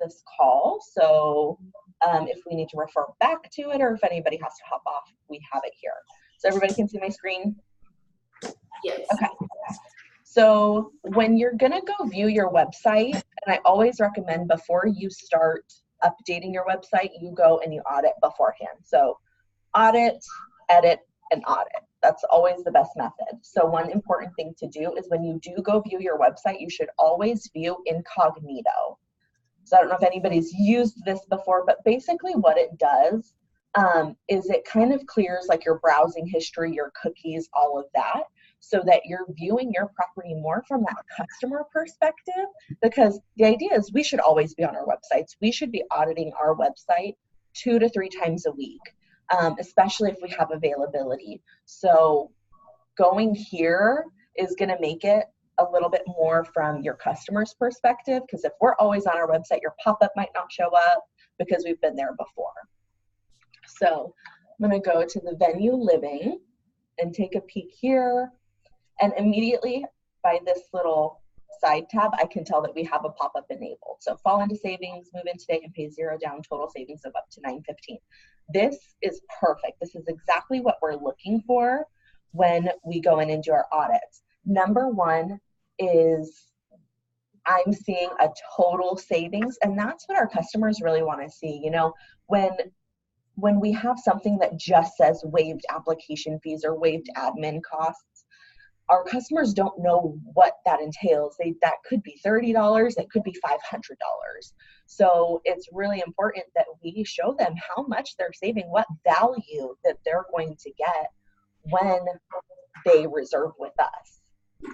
this call. So if we need to refer back to it or if anybody has to hop off, we have it here. So everybody can see my screen? Yes. Okay. So when you're gonna go view your website, and I always recommend before you start updating your website, you go and you audit beforehand. So audit, edit, and audit. That's always the best method. So one important thing to do is when you do go view your website, you should always view incognito. So I don't know if anybody's used this before, but basically what it does is it kind of clears like your browsing history, your cookies, all of that, so that you're viewing your property more from that customer perspective, because the idea is we should always be on our websites. We should be auditing our website 2 to 3 times a week, especially if we have availability. So going here is going to make it a little bit more from your customer's perspective, because if we're always on our website, your pop-up might not show up because we've been there before. So I'm going to go to the venue living and take a peek here. And immediately by this little side tab, I can tell that we have a pop-up enabled. So fall into savings, move in today and pay 0 down, total savings of up to $915. This is perfect. This is exactly what we're looking for when we go in and do our audits. Number one is I'm seeing a total savings, and that's what our customers really want to see. You know, when we have something that just says waived application fees or waived admin costs, our customers don't know what that entails. That could be $30, it could be $500. So it's really important that we show them how much they're saving, what value that they're going to get when they reserve with us.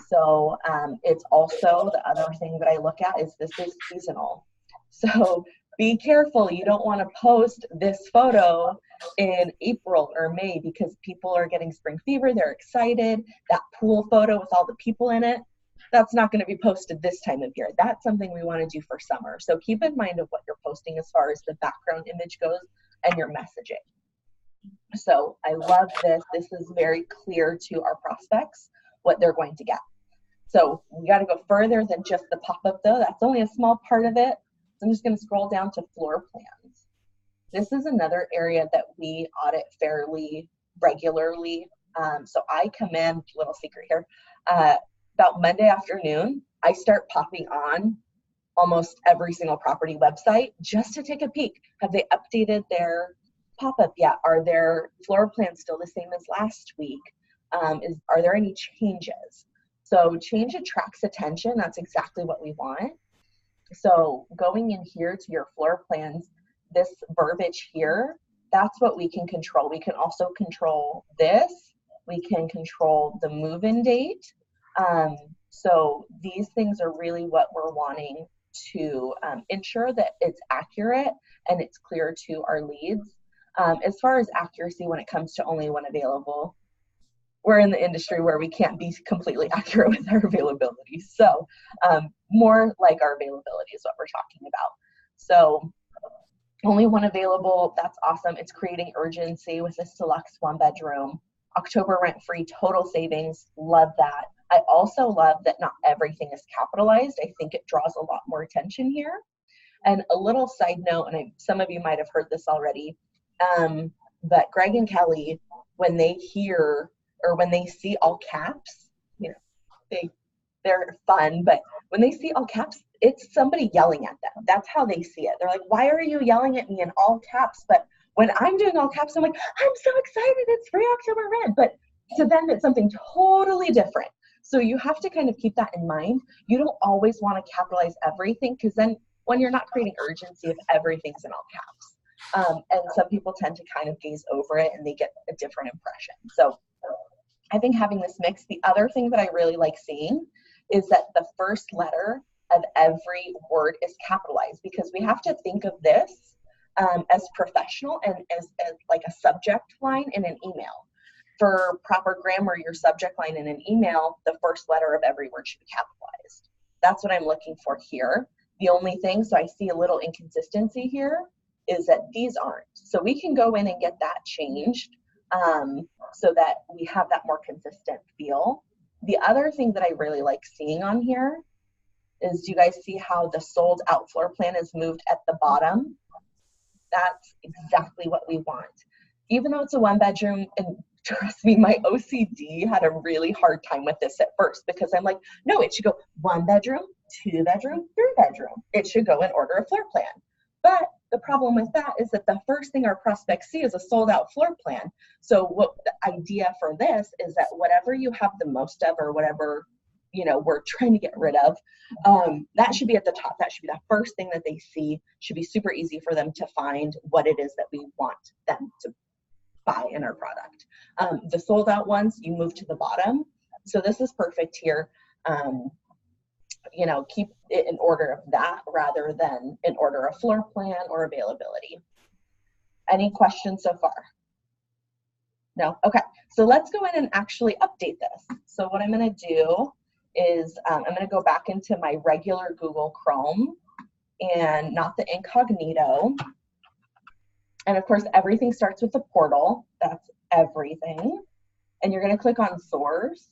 So it's also, the other thing that I look at is this is seasonal. So be careful. You don't want to post this photo in April or May because people are getting spring fever. They're excited. That pool photo with all the people in it, that's not going to be posted this time of year. That's something we want to do for summer. So keep in mind of what you're posting as far as the background image goes and your messaging. So I love this. This is very clear to our prospects what they're going to get. So we got to go further than just the pop-up though. That's only a small part of it. I'm just going to scroll down to floor plans. This is another area that we audit fairly regularly. So I come in, little secret here, about Monday afternoon, I start popping on almost every single property website just to take a peek. Have they updated their pop-up yet? Are their floor plans still the same as last week? Are there any changes? So change attracts attention. That's exactly what we want. So going in here to your floor plans, this verbiage here, that's what we can control. We can also control this. We can control the move-in date. So these things are really what we're wanting to ensure that it's accurate and it's clear to our leads. As far as accuracy when it comes to only one available, we're in the industry where we can't be completely accurate with our availability. So more like our availability is what we're talking about. So only one available, that's awesome. It's creating urgency with this deluxe 1-bedroom. October rent-free, total savings, love that. I also love that not everything is capitalized. I think it draws a lot more attention here. And a little side note, and some of you might have heard this already, but Greg and Kelly, when they hear or when they see all caps, you know, they're fun, but when they see all caps, it's somebody yelling at them. That's how they see it. They're like, why are you yelling at me in all caps? But when I'm doing all caps, I'm like, I'm so excited, it's free October rent. But to them, it's something totally different. So you have to kind of keep that in mind. You don't always want to capitalize everything, because then when you're not creating urgency if everything's in all caps. And some people tend to kind of gaze over it and they get a different impression. So I think having this mix, the other thing that I really like seeing is that the first letter of every word is capitalized, because we have to think of this as professional and as like a subject line in an email. For proper grammar, your subject line in an email, the first letter of every word should be capitalized. That's what I'm looking for here. The only thing, so I see a little inconsistency here, is that these aren't. So we can go in and get that changed so that we have that more consistent feel. The other thing that I really like seeing on here is, do you guys see how the sold out floor plan is moved at the bottom? That's exactly what we want. Even though it's a 1-bedroom, and trust me, my OCD had a really hard time with this at first, because I'm like, no, it should go 1-bedroom, 2-bedroom, 3-bedroom. It should go in order of floor plan. But the problem with that is that the first thing our prospects see is a sold out floor plan. So what the idea for this is that whatever you have the most of, or whatever, you know, we're trying to get rid of, that should be at the top. That should be the first thing that they see. Should be super easy for them to find what it is that we want them to buy in our product. The sold out ones, you move to the bottom. So this is perfect here. You know, keep it in order of that rather than in order of floor plan or availability. Any questions so far? No? Okay. So let's go in and actually update this. So what I'm going to do is I'm going to go back into my regular Google Chrome and not the incognito. And of course, everything starts with the portal. That's everything. And you're going to click on source.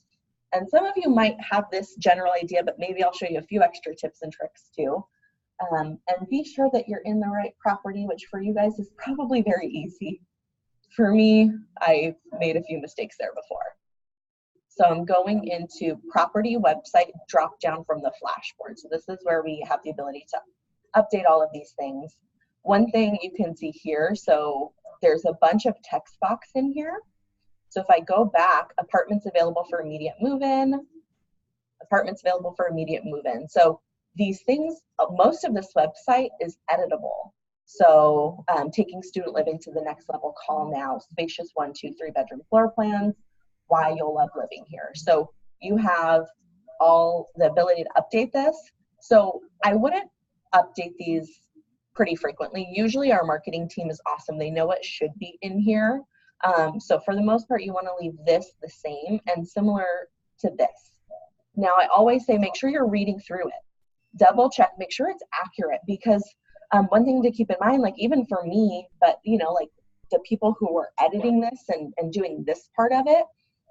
And some of you might have this general idea, but maybe I'll show you a few extra tips and tricks too. And be sure that you're in the right property, which for you guys is probably very easy. For me, I made a few mistakes there before. So I'm going into property website drop down from the flashboard. So this is where we have the ability to update all of these things. One thing you can see here, so there's a bunch of text box in here. So if I go back, apartments available for immediate move-in, apartments available for immediate move-in. So these things, most of this website is editable. So taking student living to the next level, call now, spacious 1, 2, 3-bedroom floor plans, why you'll love living here. So you have all the ability to update this. So I wouldn't update these pretty frequently. Usually our marketing team is awesome. They know what should be in here. So for the most part, you want to leave this the same and similar to this. Now, I always say, make sure you're reading through it. Double check, make sure it's accurate, because one thing to keep in mind, like even for me, but you know, like the people who are editing this and doing this part of it,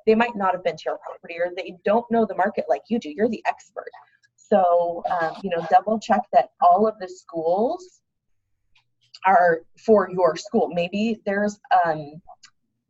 they might not have been to your property, or they don't know the market like you do. You're the expert. So, you know, double check that all of the schools are for your school. Maybe there's,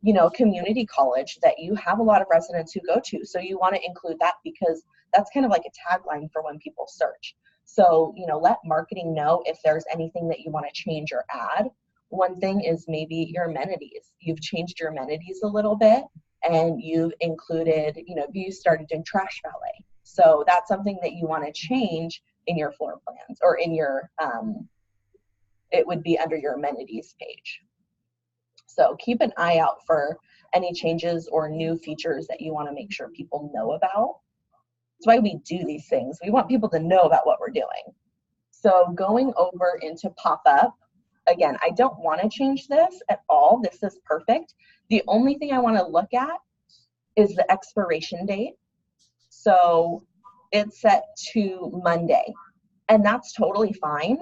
you know, community college that you have a lot of residents who go to. So you want to include that, because that's kind of like a tagline for when people search. So, you know, let marketing know if there's anything that you want to change or add. One thing is maybe your amenities. You've changed your amenities a little bit, and you've included, you know, you started in trash valet. So that's something that you want to change in your floor plans, or in your, it would be under your amenities page. So keep an eye out for any changes or new features that you want to make sure people know about. That's why we do these things. We want people to know about what we're doing. So going over into pop-up, again, I don't want to change this at all. This is perfect. The only thing I want to look at is the expiration date. So it's set to Monday, and that's totally fine.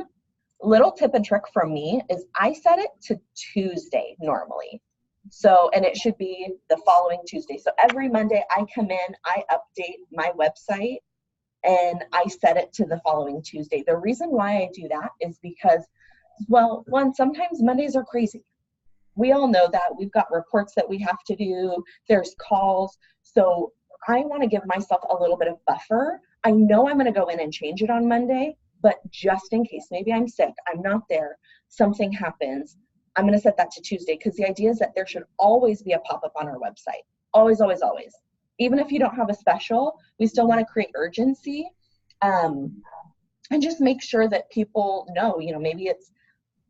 Little tip and trick from me is I set it to Tuesday normally. So, and it should be the following Tuesday. So every Monday I come in, I update my website, and I set it to the following Tuesday. The reason why I do that is because, well, one, sometimes Mondays are crazy. We all know that. We've got reports that we have to do. There's calls. So I want to give myself a little bit of buffer. I know I'm going to go in and change it on Monday, but just in case, maybe I'm sick, I'm not there, something happens, I'm going to set that to Tuesday, because the idea is that there should always be a pop-up on our website. Always, always, always. Even if you don't have a special, we still want to create urgency, and just make sure that people know, you know, maybe it's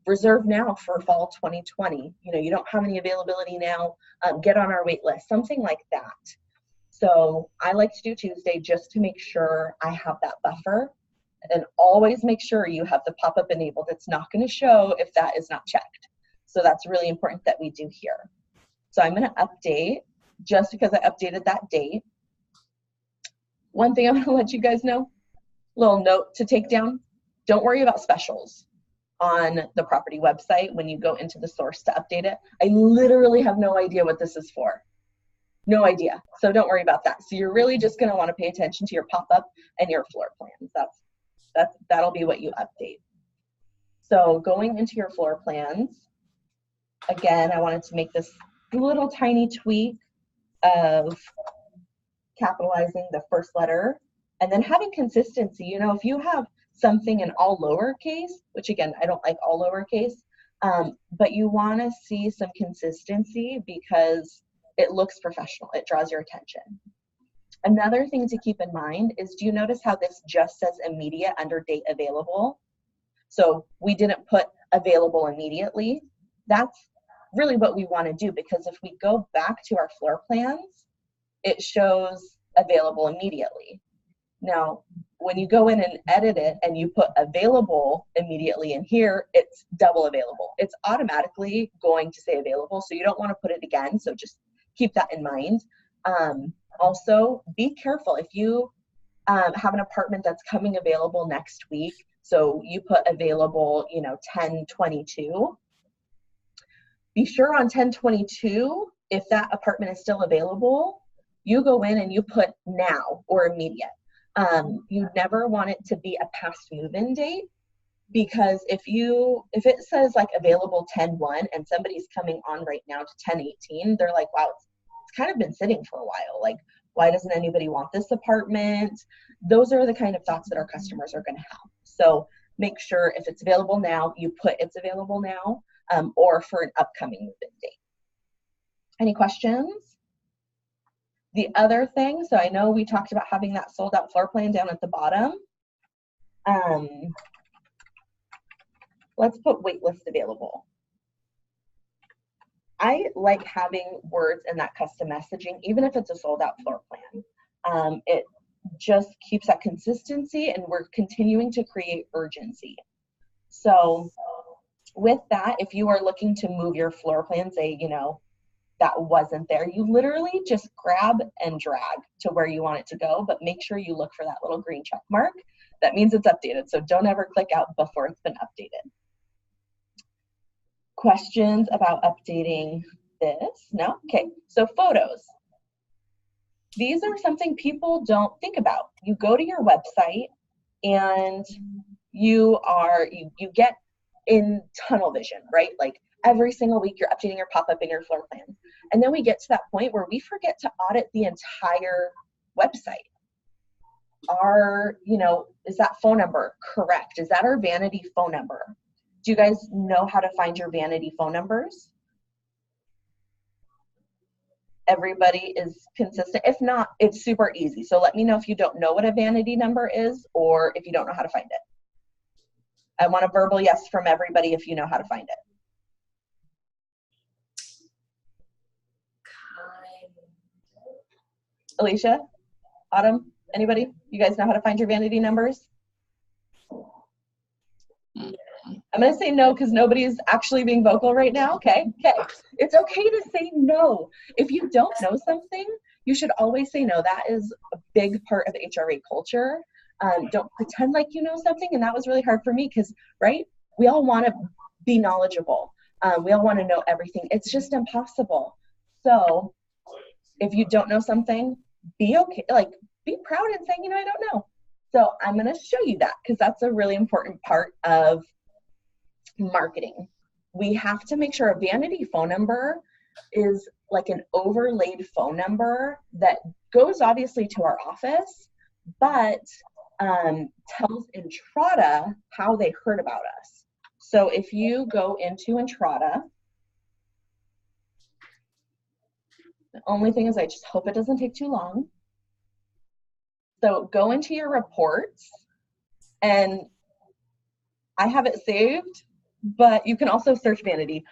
reserved now for fall 2020. You know, you don't have any availability now, get on our wait list, something like that. So I like to do Tuesday just to make sure I have that buffer. And always make sure you have the pop-up enabled. It's not going to show if that is not checked. So that's really important that we do here. So I'm going to update just because I updated that date. One thing I'm going to let you guys know, little note to take down, don't worry about specials on the property website when you go into the source to update it. I literally have no idea what this is for. No idea. So don't worry about that. So you're really just going to want to pay attention to your pop-up and your floor plans. That'll be what you update. So going into your floor plans, again, I wanted to make this little tiny tweak of capitalizing the first letter and then having consistency. You know, if you have something in all lowercase, which again, I don't like all lowercase, but you want to see some consistency because it looks professional. It draws your attention. Another thing to keep in mind is, do you notice how this just says immediate under date available? So we didn't put available immediately. That's really what we want to do, because if we go back to our floor plans, it shows available immediately. Now, when you go in and edit it and you put available immediately in here, it's double available. It's automatically going to say available, so you don't want to put it again, so just keep that in mind. Also, be careful if you have an apartment that's coming available next week, so you put available, you know, 10/22. Be sure on 10/22, if that apartment is still available, you go in and you put now or immediate. You never want it to be a past move-in date, because if it says like available 10/1 and somebody's coming on right now to 10/18, they're like, wow, it's kind of been sitting for a while. Like, why doesn't anybody want this apartment? Those are the kind of thoughts that our customers are going to have. So make sure if it's available now, you put it's available now, or for an upcoming move-in date. Any questions? The other thing, so I know we talked about having that sold out floor plan down at the bottom. Let's put wait list available. I like having words in that custom messaging, even if it's a sold out floor plan. It just keeps that consistency, and we're continuing to create urgency. So with that, if you are looking to move your floor plan, say, you know, that wasn't there, you literally just grab and drag to where you want it to go, but make sure you look for that little green check mark. That means it's updated, so don't ever click out before it's been updated. Questions about updating this? No? Okay, so photos. These are something people don't think about. You go to your website and you get in tunnel vision, right? Like every single week you're updating your pop-up in your floor plans. And then we get to that point where we forget to audit the entire website. Is that phone number correct? Is that our vanity phone number? Do you guys know how to find your vanity phone numbers? Everybody is consistent. If not, it's super easy. So let me know if you don't know what a vanity number is, or if you don't know how to find it. I want a verbal yes from everybody if you know how to find it. Alicia? Autumn? Anybody? You guys know how to find your vanity numbers? I'm going to say no because nobody's actually being vocal right now. Okay. It's okay to say no. If you don't know something, you should always say no. That is a big part of HRA culture. Don't pretend like you know something. And that was really hard for me because, right, we all want to be knowledgeable. We all want to know everything. It's just impossible. So if you don't know something, be okay. Like, be proud and say, I don't know. So I'm going to show you that because that's a really important part of marketing. We have to make sure a vanity phone number is like an overlaid phone number that goes obviously to our office, but tells Entrada how they heard about us. So if you go into Entrada, the only thing is I just hope it doesn't take too long. So go into your reports, and I have it saved, but you can also search vanity.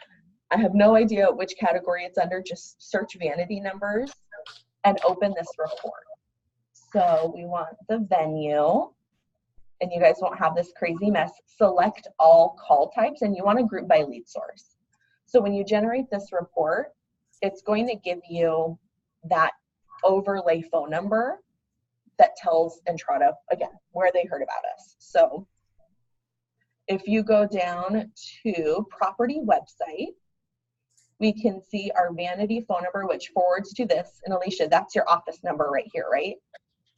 I have no idea which category it's under. Just search vanity numbers and open this report. So we want the venue, and you guys won't have this crazy mess. Select all call types, and you want to group by lead source. So when you generate this report, it's going to give you that overlay phone number that tells Entrada, again, where they heard about us. So if you go down to property website, we can see our vanity phone number, which forwards to this. And Alicia, that's your office number right here, right?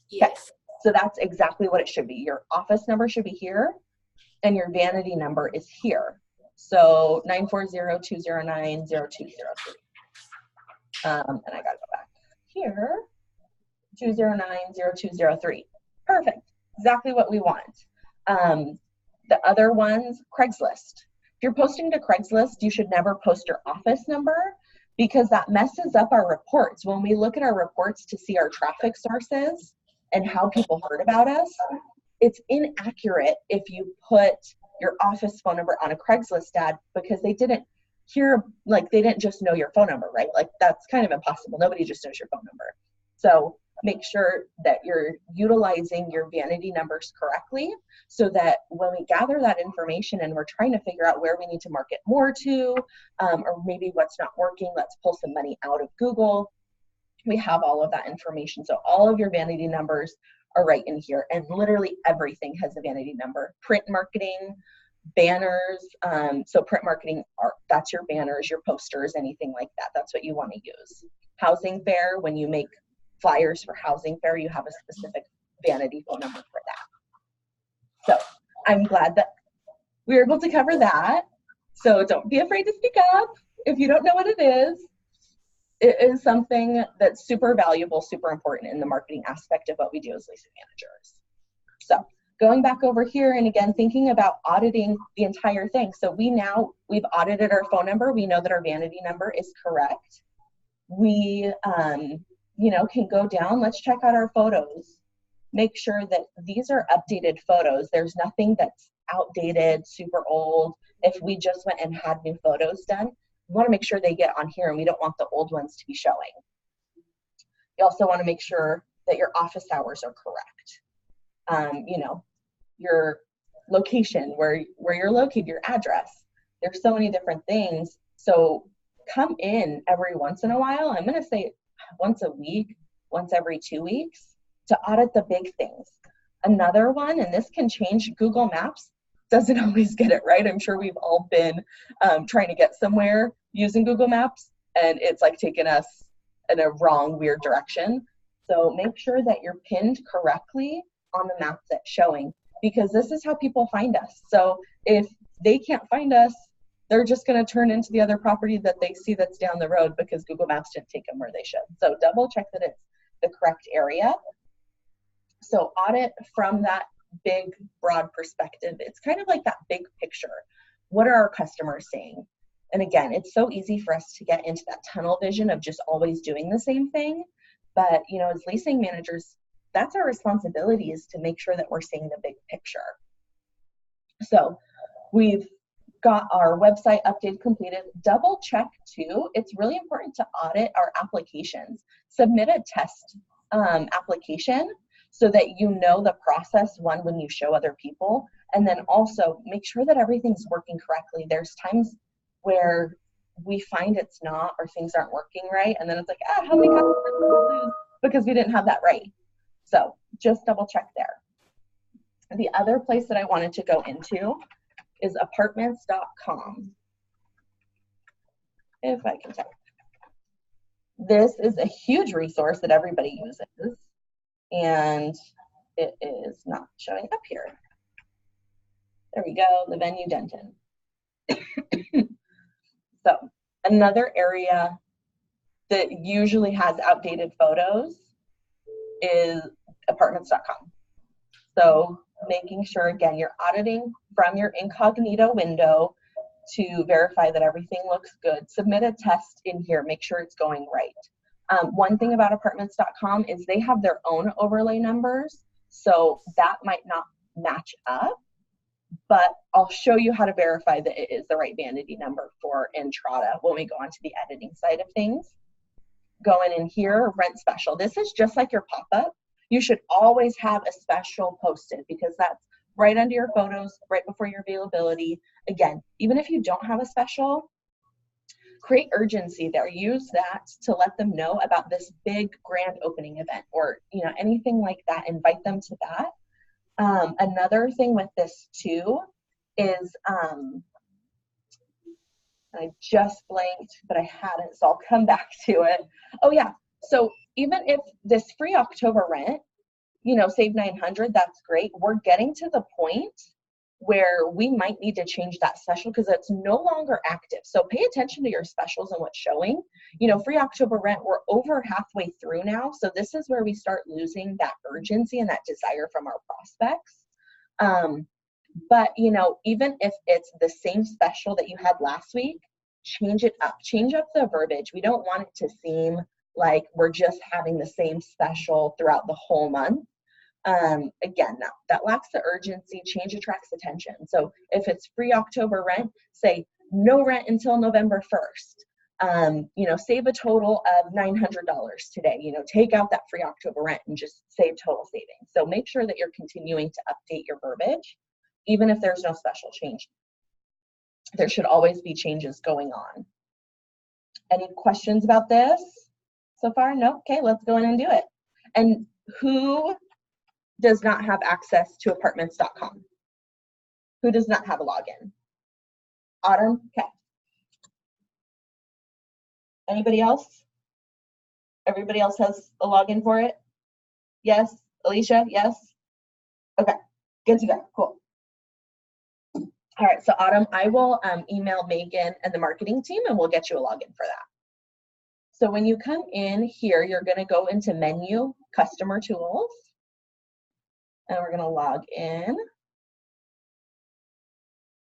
Yes. So that's exactly what it should be. Your office number should be here, and your vanity number is here. So 940-209-0203. And I gotta go back here, 209-0203. Perfect, exactly what we want. The other ones, Craigslist. If you're posting to Craigslist, you should never post your office number because that messes up our reports. When we look at our reports to see our traffic sources and how people heard about us, it's inaccurate if you put your office phone number on a Craigslist ad because they didn't hear, like they didn't just know your phone number, right? Like that's kind of impossible. Nobody just knows your phone number. So make sure that you're utilizing your vanity numbers correctly so that when we gather that information and we're trying to figure out where we need to market more to, or maybe what's not working, let's pull some money out of Google. We have all of that information. So all of your vanity numbers are right in here, and literally everything has a vanity number. Print marketing, banners, so print marketing, that's your banners, your posters, anything like that. That's what you want to use. Housing fair, when you make flyers for housing fair, you have a specific vanity phone number for that. So I'm glad that we were able to cover that. So don't be afraid to speak up if you don't know what it is. It is something that's super valuable, super important in the marketing aspect of what we do as leasing managers. So going back over here and again, thinking about auditing the entire thing. So we've audited our phone number. We know that our vanity number is correct. We, can go down. Let's check out our photos. Make sure that these are updated photos. There's nothing that's outdated, super old. If we just went and had new photos done, we want to make sure they get on here, and we don't want the old ones to be showing. You also want to make sure that your office hours are correct. Your location, where you're located, your address. There's so many different things. So come in every once in a while. I'm going to say once a week, once every 2 weeks, to audit the big things. Another one, and this can change, Google Maps doesn't always get it right. I'm sure we've all been trying to get somewhere using Google Maps, and it's like taking us in a wrong, weird direction. So make sure that you're pinned correctly on the map that's showing, because this is how people find us. So if they can't find us, they're just going to turn into the other property that they see that's down the road because Google Maps didn't take them where they should. So double check that it's the correct area. So audit from that big, broad perspective. It's kind of like that big picture. What are our customers saying? And again, it's so easy for us to get into that tunnel vision of just always doing the same thing. But, as leasing managers, that's our responsibility, is to make sure that we're seeing the big picture. So we've got our website update completed. Double check too. It's really important to audit our applications. Submit a test application so that you know the process, one, when you show other people, and then also make sure that everything's working correctly. There's times where we find it's not, or things aren't working right, and then it's like, how many customers did we lose because we didn't have that right? So just double check there. The other place that I wanted to go into is apartments.com. If I can type. This is a huge resource that everybody uses, and it is not showing up here. There we go, the venue Denton. So another area that usually has outdated photos is apartments.com. So making sure, again, you're auditing from your incognito window to verify that everything looks good. Submit a test in here, make sure it's going right. One thing about apartments.com is they have their own overlay numbers, so that might not match up, but I'll show you how to verify that it is the right vanity number for Entrada when we go on to the editing side of things. Going in here, rent special. This is just like your pop-up. You should always have a special posted because that's right under your photos, right before your availability. Again, even if you don't have a special, create urgency there. Use that to let them know about this big grand opening event, or anything like that. Invite them to that. Another thing with this too is, I just blanked, but I hadn't, so I'll come back to it. Oh yeah, so even if this free October rent, you know, save 900, that's great. We're getting to the point where we might need to change that special because it's no longer active. So pay attention to your specials and what's showing. You know, free October rent, we're over halfway through now. So this is where we start losing that urgency and that desire from our prospects. But, you know, even if it's the same special that you had last week, change it up. Change up the verbiage. We don't want it to seem like we're just having the same special throughout the whole month. Again, that lacks the urgency. Change attracts attention. So if it's free October rent, say no rent until November 1st. You know, save a total of $900 today. You know, take out that free October rent and just save total savings. So make sure that you're continuing to update your verbiage, even if there's no special change. There should always be changes going on. Any questions about this so far? No? Okay, let's go in and do it. And who does not have access to apartments.com? Who does not have a login? Autumn? Okay. Anybody else? Everybody else has a login for it? Yes? Alicia? Yes? Okay, good to go. Cool. All right, so Autumn, I will email Megan and the marketing team and we'll get you a login for that. So when you come in here, you're gonna go into menu, customer tools, and we're gonna log in.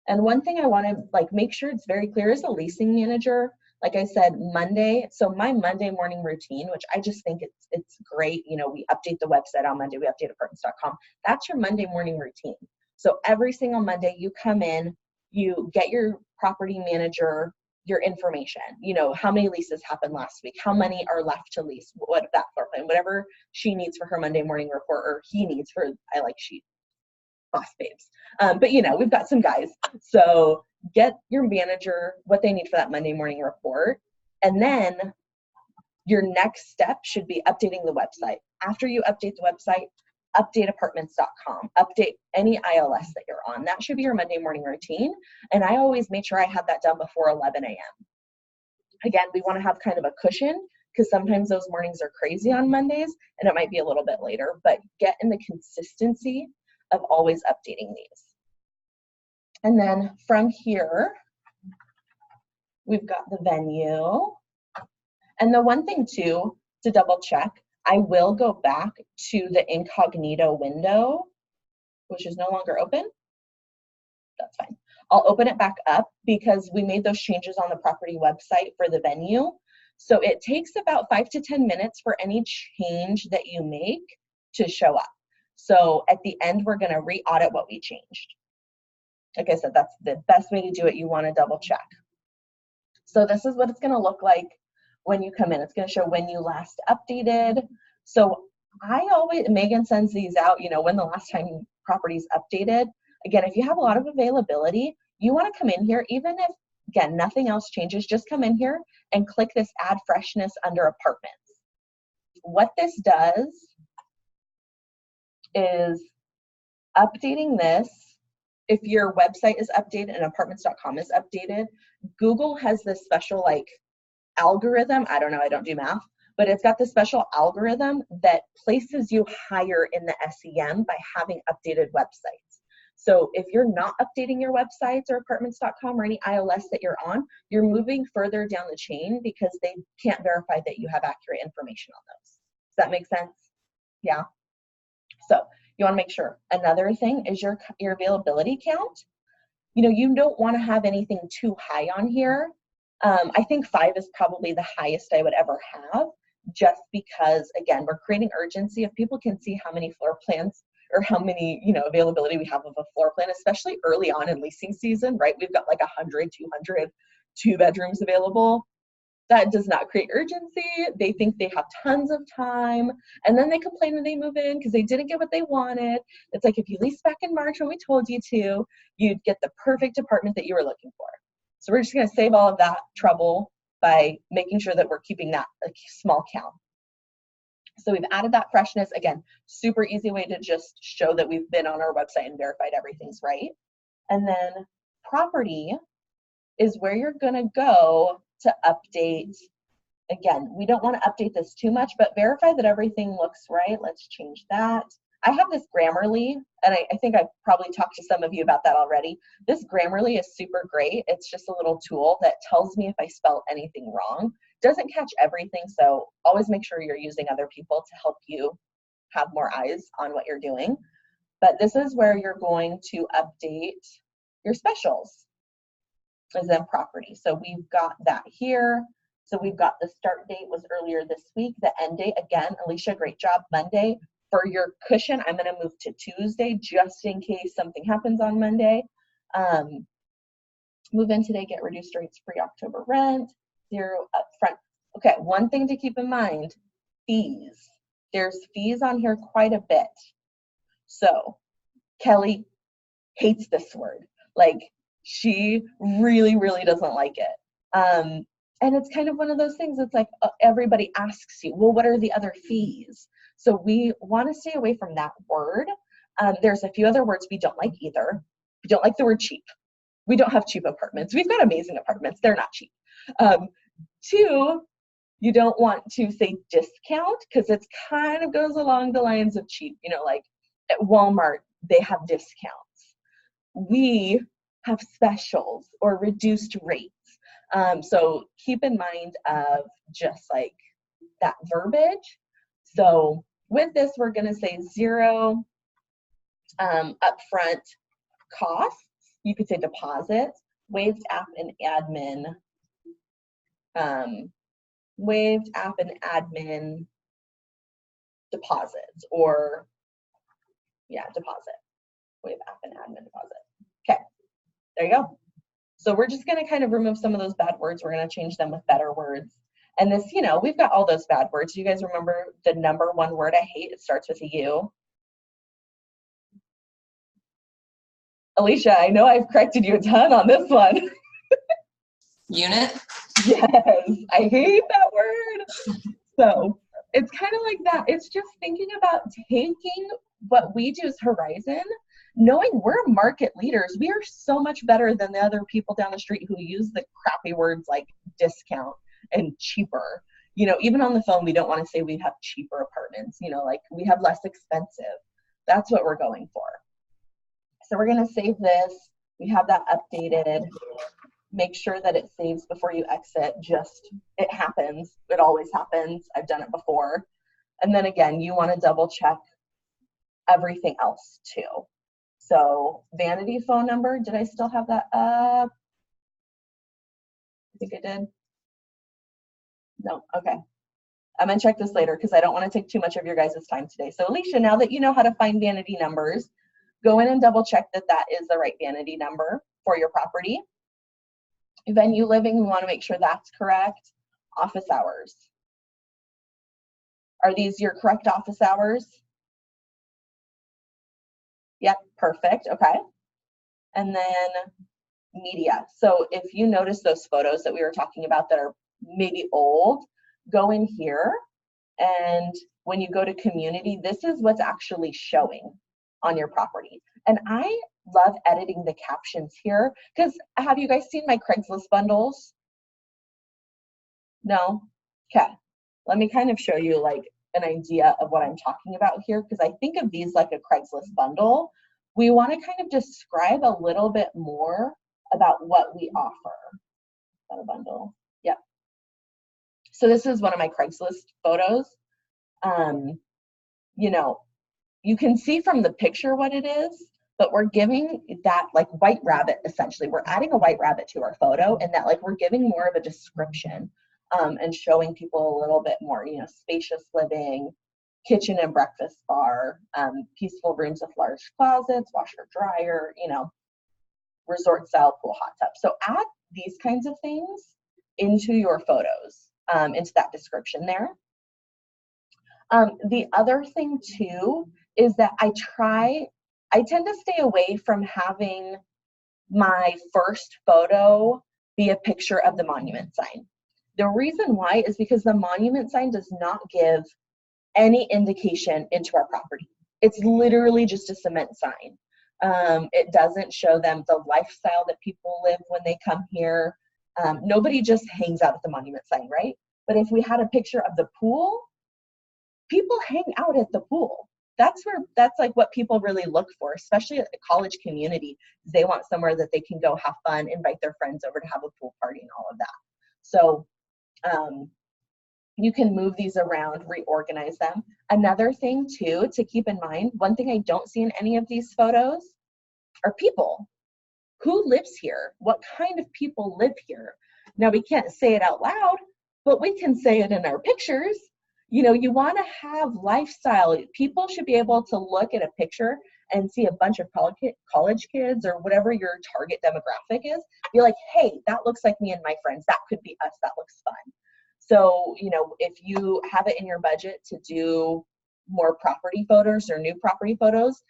And one thing I wanna make sure it's very clear as a leasing manager, like I said, Monday, so my Monday morning routine, which I just think it's great, you know, we update the website on Monday, we update apartments.com, that's your Monday morning routine. So every single Monday you come in, you get your property manager your information, you know, how many leases happened last week, how many are left to lease, what that floor plan, whatever she needs for her Monday morning report, or he needs for, she boss babes. But you know, we've got some guys. So get your manager what they need for that Monday morning report. And then your next step should be updating the website. After you update the website, update apartments.com, update any ILS that you're on. That should be your Monday morning routine. And I always make sure I have that done before 11 a.m. Again, we want to have kind of a cushion because sometimes those mornings are crazy on Mondays and it might be a little bit later, but get in the consistency of always updating these. And then from here, we've got the venue. And the one thing too, to double check, I will go back to the incognito window, which is no longer open. That's fine. I'll open it back up because we made those changes on the property website for the venue. So it takes about 5 to 10 minutes for any change that you make to show up. So at the end, we're going to re-audit what we changed. Like I said, that's the best way to do it. You want to double check. So this is what it's going to look like when you come in. It's going to show when you last updated. So Megan sends these out, you know, when the last time property's updated. Again, if you have a lot of availability, you want to come in here, even if, again, nothing else changes, just come in here and click this add freshness under apartments. What this does is updating this. If your website is updated and apartments.com is updated, Google has this special algorithm. I don't know, I don't do math, but it's got this special algorithm that places you higher in the SEM by having updated websites. So if you're not updating your websites or apartments.com or any ILS that you're on, you're moving further down the chain because they can't verify that you have accurate information on those. Does that make sense? Yeah. So you want to make sure. Another thing is your availability count. You know, you don't want to have anything too high on here. I think 5 is probably the highest I would ever have, just because, again, we're creating urgency. If people can see how many floor plans or how many, you know, availability we have of a floor plan, especially early on in leasing season, right? We've got 100, 200 2-bedrooms available. That does not create urgency. They think they have tons of time, and then they complain when they move in because they didn't get what they wanted. It's like if you leased back in March when we told you to, you'd get the perfect apartment that you were looking for. So we're just going to save all of that trouble by making sure that we're keeping that a small count. So we've added that freshness. Again, super easy way to just show that we've been on our website and verified everything's right. And then property is where you're going to go to update. Again, we don't want to update this too much, but verify that everything looks right. Let's change that. I have this Grammarly, and I think I've probably talked to some of you about that already. This Grammarly is super great. It's just a little tool that tells me if I spell anything wrong. Doesn't catch everything, so always make sure you're using other people to help you have more eyes on what you're doing. But this is where you're going to update your specials as in property. So we've got that here. So we've got the start date was earlier this week. The end date, again, Alicia, great job, Monday. For your cushion, I'm going to move to Tuesday just in case something happens on Monday. Move in today, get reduced rates, free October rent, 0 upfront. Okay, one thing to keep in mind, fees. There's fees on here quite a bit. So Kelly hates this word. Like, she really, really doesn't like it. And it's kind of one of those things, it's like everybody asks you, well, what are the other fees? So we want to stay away from that word. There's a few other words we don't like either. We don't like the word cheap. We don't have cheap apartments. We've got amazing apartments. They're not cheap. 2, you don't want to say discount because it kind of goes along the lines of cheap. You know, like at Walmart, they have discounts. We have specials or reduced rates. So keep in mind of just like that verbiage. So with this, we're going to say 0 upfront costs. You could say deposits, waived app and admin, waived app and admin deposits, or deposit, waive app and admin deposit. Okay, there you go. So we're just going to kind of remove some of those bad words. We're going to change them with better words. And this, you know, we've got all those bad words. You guys remember the number 1 word I hate? It starts with a U. Alicia, I know I've corrected you a ton on this one. Unit? Yes, I hate that word. So it's kind of like that. It's just thinking about taking what we do as Horizon, knowing we're market leaders. We are so much better than the other people down the street who use the crappy words like discount and cheaper. You know, even on the phone, we don't want to say we have cheaper apartments, you know, like we have less expensive. That's what we're going for. So we're going to save this. We have that updated. Make sure that it saves before you exit. Just, it happens. It always happens. I've done it before. And then again, you want to double check everything else too. So vanity phone number, did I still have that up? I think I did. No, okay. I'm gonna check this later because I don't want to take too much of your guys' time today. So Alisha, now that you know how to find vanity numbers, go in and double check that that is the right vanity number for your property. Venue living, we want to make sure that's correct. Office hours. Are these your correct office hours? Yep, perfect, okay. And then media. So if you notice those photos that we were talking about that are maybe old, go in here, and when you go to community, this is what's actually showing on your property. And I love editing the captions here because have you guys seen my Craigslist bundles? No? Okay. Let me kind of show you like an idea of what I'm talking about here because I think of these like a Craigslist bundle. We want to kind of describe a little bit more about what we offer. Is that a bundle? Yep. So this is one of my Craigslist photos. You know, you can see from the picture what it is, but we're giving that like white rabbit, essentially. We're adding a white rabbit to our photo and that like we're giving more of a description and showing people a little bit more, you know, spacious living, kitchen and breakfast bar, peaceful rooms with large closets, washer, dryer, you know, resort style pool, hot tub. So add these kinds of things into your photos, into that description there. The other thing too is that I tend to stay away from having my first photo be a picture of the monument sign. The reason why is because the monument sign does not give any indication into our property. It's literally just a cement sign. It doesn't show them the lifestyle that people live when they come here. Nobody just hangs out at the monument sign, right? But if we had a picture of the pool, people hang out at the pool. that's like what people really look for, especially at the college community. They want somewhere that they can go have fun, invite their friends over to have a pool party and all of that. So you can move these around, reorganize them. Another thing too to keep in mind, one thing I don't see in any of these photos are people. Who lives here? What kind of people live here? Now, we can't say it out loud, but we can say it in our pictures. You know, you want to have lifestyle. People should be able to look at a picture and see a bunch of college kids or whatever your target demographic is. Be like, hey, that looks like me and my friends. That could be us. That looks fun. So, you know, if you have it in your budget to do more property photos or new property photos,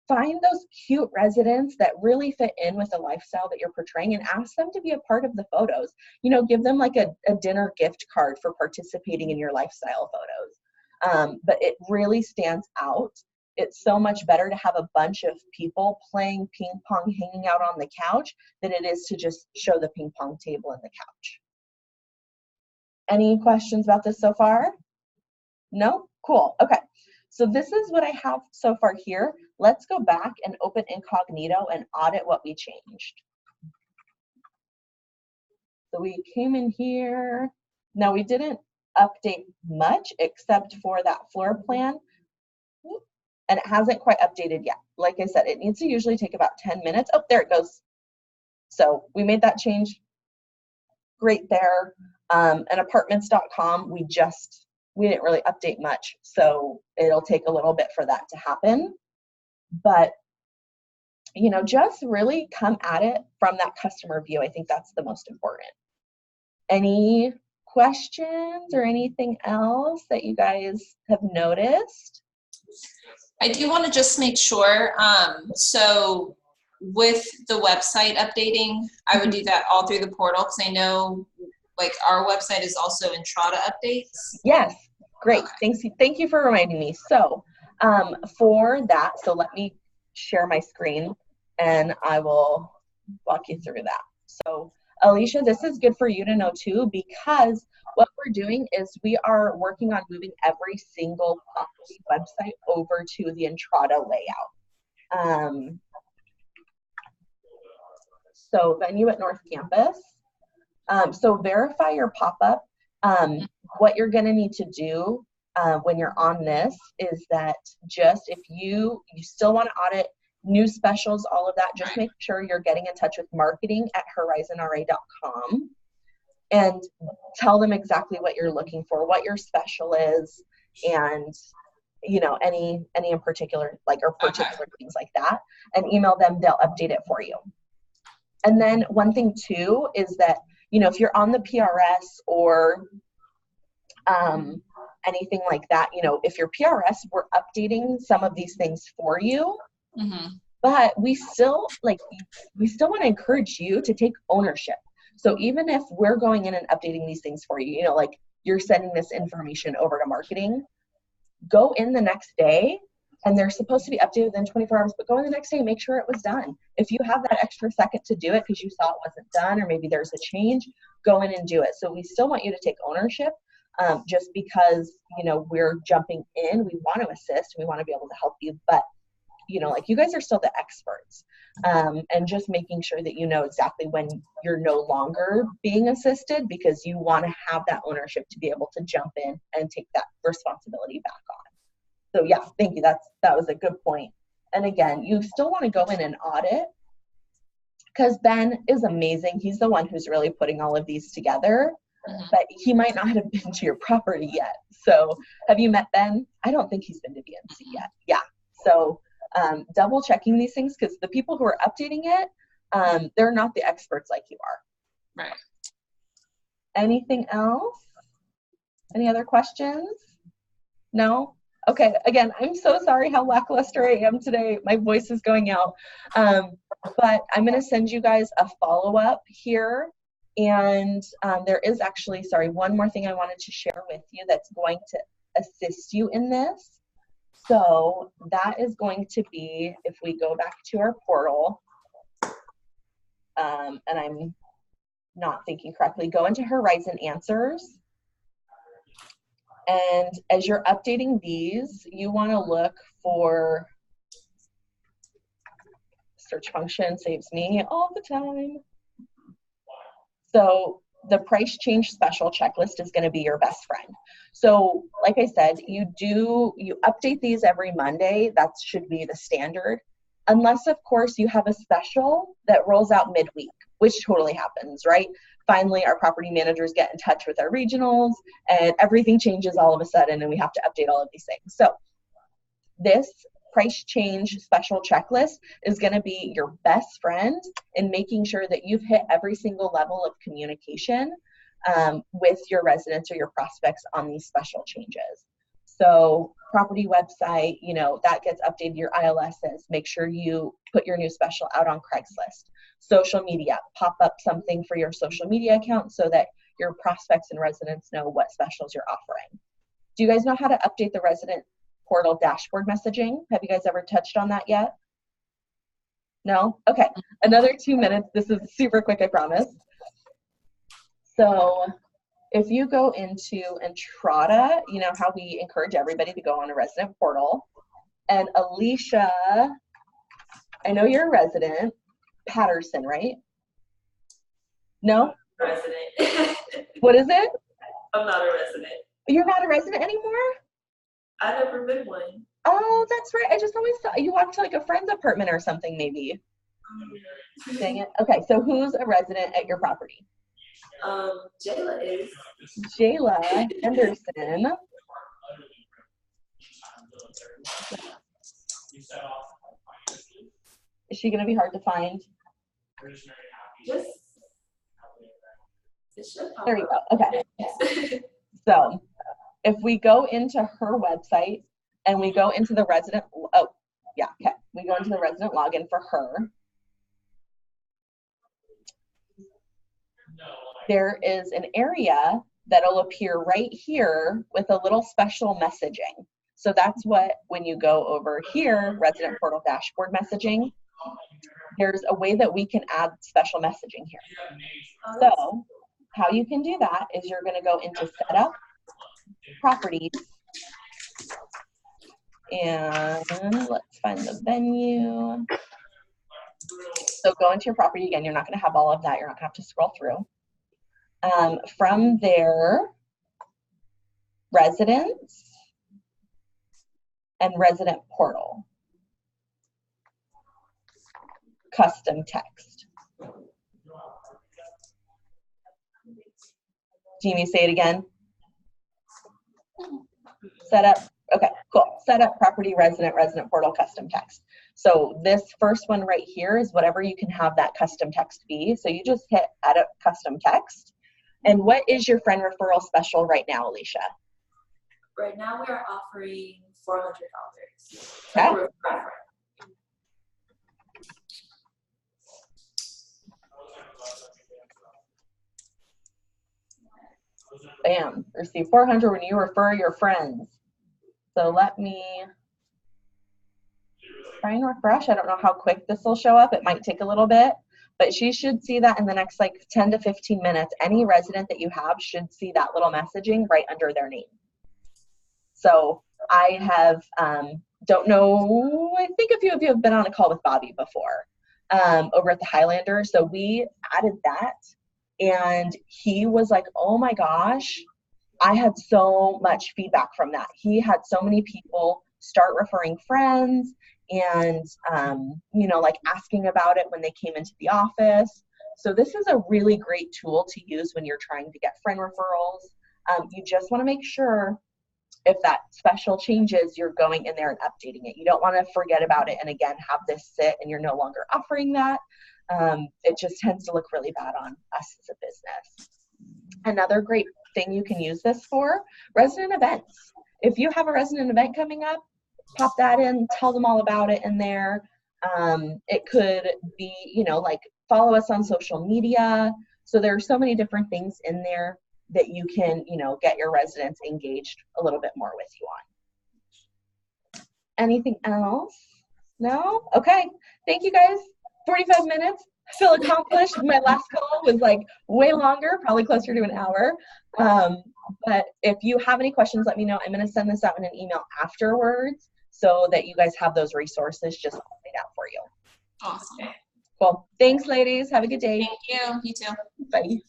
find those cute residents that really fit in with the lifestyle that you're portraying and ask them to be a part of the photos. You know, give them like a dinner gift card for participating in your lifestyle photos. But it really stands out. It's so much better to have a bunch of people playing ping pong, hanging out on the couch, than it is to just show the ping pong table and the couch. Any questions about this so far? No? Cool. Okay. So this is what I have so far here. Let's go back and open incognito and audit what we changed. So we came in here. Now we didn't update much except for that floor plan. And it hasn't quite updated yet. Like I said, it needs to usually take about 10 minutes. Oh, there it goes. So we made that change. Great there. And apartments.com, we didn't really update much. So it'll take a little bit for that to happen. But, you know, just really come at it from that customer view. I think that's the most important. Any questions or anything else that you guys have noticed? I do want to just make sure, so with the website updating, I would do that all through the portal, because I know like our website is also Entrada updates. Yes, great. Okay. Thank you for reminding me. So for that, so let me share my screen and I will walk you through that. So Alisha, this is good for you to know too, because what we're doing is we are working on moving every single property website over to the Entrada layout. So venue at North Campus. So verify your pop-up. What you're going to need to do when you're on this is that just if you still want to audit new specials, all of that, just make sure you're getting in touch with marketing at horizonra.com and tell them exactly what you're looking for, what your special is, and you know, any in particular, like, or particular things like that, and email them, they'll update it for you. And then one thing too is that, you know, if you're on the PRS or anything like that, you know, if you're PRS, we're updating some of these things for you. But we still want to encourage you to take ownership. So even if we're going in and updating these things for you, you know, like you're sending this information over to marketing, go in the next day, and they're supposed to be updated within 24 hours, but go in the next day and make sure it was done. If you have that extra second to do it because you saw it wasn't done, or maybe there's a change, go in and do it. So we still want you to take ownership, just because, you know, we're jumping in, we want to assist, we want to be able to help you, but you know, like, you guys are still the experts, and just making sure that you know exactly when you're no longer being assisted, because you want to have that ownership to be able to jump in and take that responsibility back on. So yeah, thank you. That was a good point. And again, you still want to go in and audit, because Ben is amazing. He's the one who's really putting all of these together, but he might not have been to your property yet. So have you met Ben? I don't think he's been to BNC yet. Yeah. So double checking these things, because the people who are updating it, they're not the experts like you are. Right. Anything else? Any other questions? No? Okay, again, I'm so sorry how lackluster I am today. My voice is going out. But I'm going to send you guys a follow-up here. And there is actually, sorry, one more thing I wanted to share with you that's going to assist you in this. So that is going to be, if we go back to our portal, and I'm not thinking correctly, go into Horizon Answers. And as you're updating these, you want to look for, search function saves me all the time. So the price change special checklist is going to be your best friend. So like I said, you update these every Monday. That should be the standard. Unless, of course, you have a special that rolls out midweek, which totally happens, right? Finally, our property managers get in touch with our regionals and everything changes all of a sudden and we have to update all of these things. So this price change special checklist is going to be your best friend in making sure that you've hit every single level of communication with your residents or your prospects on these special changes. So property website, that gets updated, your ILSs, make sure you put your new special out on Craigslist. Social media, pop up something for your social media account so that your prospects and residents know what specials you're offering. Do you guys know how to update the resident portal dashboard messaging? Have you guys ever touched on that yet? No? Okay, another 2 minutes. This is super quick, I promise. So if you go into Entrada, you know how we encourage everybody to go on a resident portal. And Alisha, I know you're a resident, Patterson, right? No? Resident. What is it? I'm not a resident. You're not a resident anymore? I've never been one. Oh, that's right. I just always thought you walked to like a friend's apartment or something, maybe. Dang it. Okay, so who's a resident at your property? Jayla is. Jayla Henderson. Is she going to be hard to find? Just. It should pop There you up. go. Okay. So if we go into her website and we go into the resident, we go into the resident login for her. There is an area that'll appear right here with a little special messaging. So that's what, when you go over here, resident portal dashboard messaging, there's a way that we can add special messaging here. So how you can do that is you're going to go into setup, properties, and let's find the venue. So go into your property again. You're not going to have all of that. You're not going to have to scroll through. From there, residents and resident portal, custom text. Jamie, say it again. Setup. Okay, cool. Setup, property, resident portal, custom text. So this first one right here is whatever you can have that custom text be. So you just hit edit custom text. And what is your friend referral special right now, Alisha? Right now we are offering $400. Okay. Bam, receive 400 when you refer your friends. So let me try and refresh. I don't know how quick this will show up. It might take a little bit, but she should see that in the next like 10 to 15 minutes. Any resident that you have should see that little messaging right under their name. So I have, don't know, I think a few of you have been on a call with Bobby before over at the Highlander. So we added that. And he was like, oh my gosh, I had so much feedback from that. He had so many people start referring friends and, like asking about it when they came into the office. So this is a really great tool to use when you're trying to get friend referrals. You just want to make sure if that special changes, you're going in there and updating it. You don't want to forget about it and again, have this sit and you're no longer offering that. It just tends to look really bad on us as a business. Another great thing you can use this for, resident events. If you have a resident event coming up, pop that in, tell them all about it in there. It could be, like follow us on social media. So there are so many different things in there that you can, get your residents engaged a little bit more with you on. Anything else? No? Okay. Thank you guys. 45 minutes. I feel accomplished. My last call was like way longer, probably closer to an hour. But if you have any questions, let me know. I'm going to send this out in an email afterwards so that you guys have those resources just laid out for you. Awesome. Cool. Thanks, ladies. Have a good day. Thank you. You too. Bye.